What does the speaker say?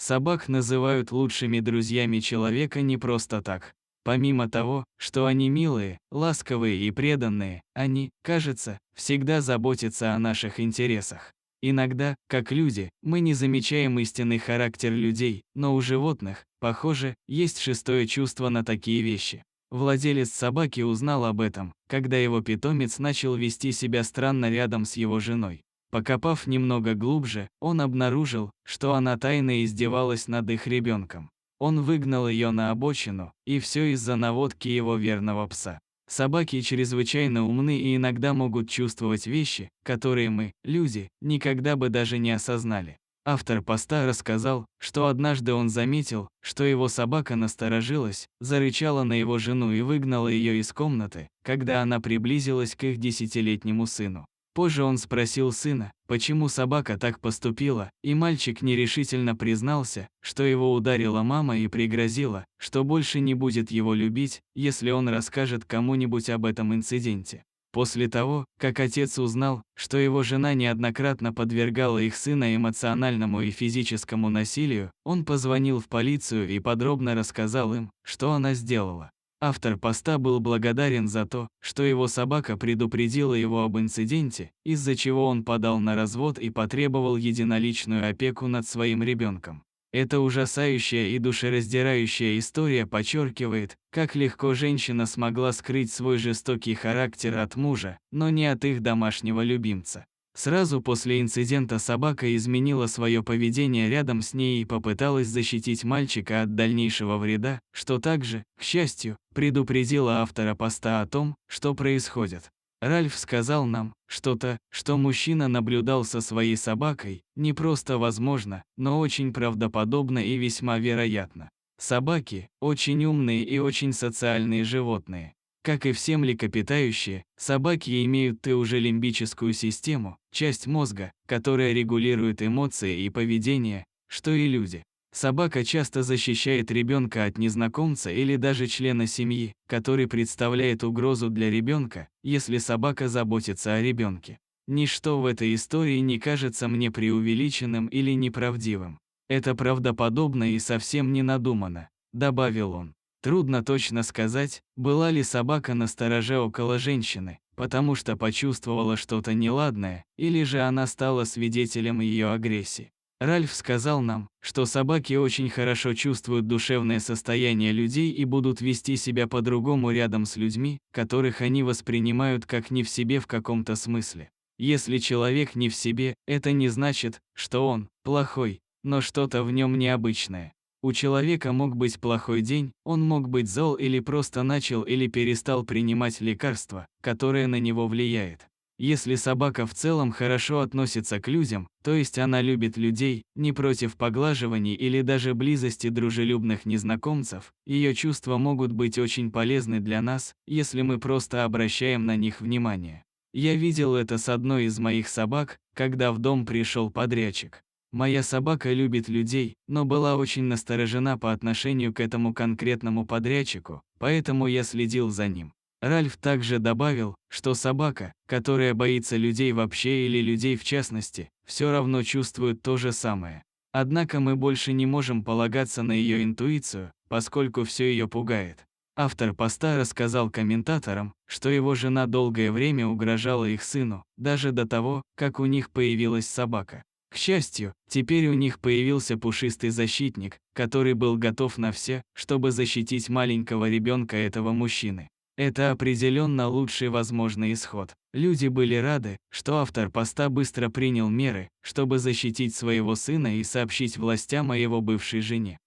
Собак называют лучшими друзьями человека не просто так. Помимо того, что они милые, ласковые и преданные, они, кажется, всегда заботятся о наших интересах. Иногда, как люди, мы не замечаем истинный характер людей, но у животных, похоже, есть шестое чувство на такие вещи. Владелец собаки узнал об этом, когда его питомец начал вести себя странно рядом с его женой. Покопав немного глубже, он обнаружил, что она тайно издевалась над их ребенком. Он выгнал ее на обочину, и все из-за наводки его верного пса. Собаки чрезвычайно умны и иногда могут чувствовать вещи, которые мы, люди, никогда бы даже не осознали. Автор поста рассказал, что однажды он заметил, что его собака насторожилась, зарычала на его жену и выгнала ее из комнаты, когда она приблизилась к их 10-летнему сыну. Позже он спросил сына, почему собака так поступила, и мальчик нерешительно признался, что его ударила мама и пригрозила, что больше не будет его любить, если он расскажет кому-нибудь об этом инциденте. После того, как отец узнал, что его жена неоднократно подвергала их сына эмоциональному и физическому насилию, он позвонил в полицию и подробно рассказал им, что она сделала. Автор поста был благодарен за то, что его собака предупредила его об инциденте, из-за чего он подал на развод и потребовал единоличную опеку над своим ребенком. Эта ужасающая и душераздирающая история подчеркивает, как легко женщина смогла скрыть свой жестокий характер от мужа, но не от их домашнего любимца. Сразу после инцидента собака изменила свое поведение рядом с ней и попыталась защитить мальчика от дальнейшего вреда, что также, к счастью, предупредило автора поста о том, что происходит. Ральф сказал нам, что мужчина наблюдал со своей собакой, не просто возможно, но очень правдоподобно и весьма вероятно. Собаки – очень умные и очень социальные животные. Как и все млекопитающие, собаки имеют ту же лимбическую систему, часть мозга, которая регулирует эмоции и поведение, что и люди. Собака часто защищает ребенка от незнакомца или даже члена семьи, который представляет угрозу для ребенка, если собака заботится о ребенке. Ничто в этой истории не кажется мне преувеличенным или неправдивым. Это правдоподобно и совсем не надумано, добавил он. Трудно точно сказать, была ли собака настороже около женщины, потому что почувствовала что-то неладное, или же она стала свидетелем ее агрессии. Ральф сказал нам, что собаки очень хорошо чувствуют душевное состояние людей и будут вести себя по-другому рядом с людьми, которых они воспринимают как не в себе в каком-то смысле. Если человек не в себе, это не значит, что он плохой, но что-то в нем необычное. У человека мог быть плохой день, он мог быть зол или просто начал или перестал принимать лекарства, которое на него влияет. Если собака в целом хорошо относится к людям, то есть она любит людей, не против поглаживаний или даже близости дружелюбных незнакомцев, ее чувства могут быть очень полезны для нас, если мы просто обращаем на них внимание. Я видел это с одной из моих собак, когда в дом пришел подрядчик. Моя собака любит людей, но была очень насторожена по отношению к этому конкретному подрядчику, поэтому я следил за ним. Ральф также добавил, что собака, которая боится людей вообще или людей в частности, все равно чувствует то же самое. Однако мы больше не можем полагаться на ее интуицию, поскольку все ее пугает. Автор поста рассказал комментаторам, что его жена долгое время угрожала их сыну, даже до того, как у них появилась собака. К счастью, теперь у них появился пушистый защитник, который был готов на все, чтобы защитить маленького ребенка этого мужчины. Это определенно лучший возможный исход. Люди были рады, что автор поста быстро принял меры, чтобы защитить своего сына и сообщить властям о его бывшей жене.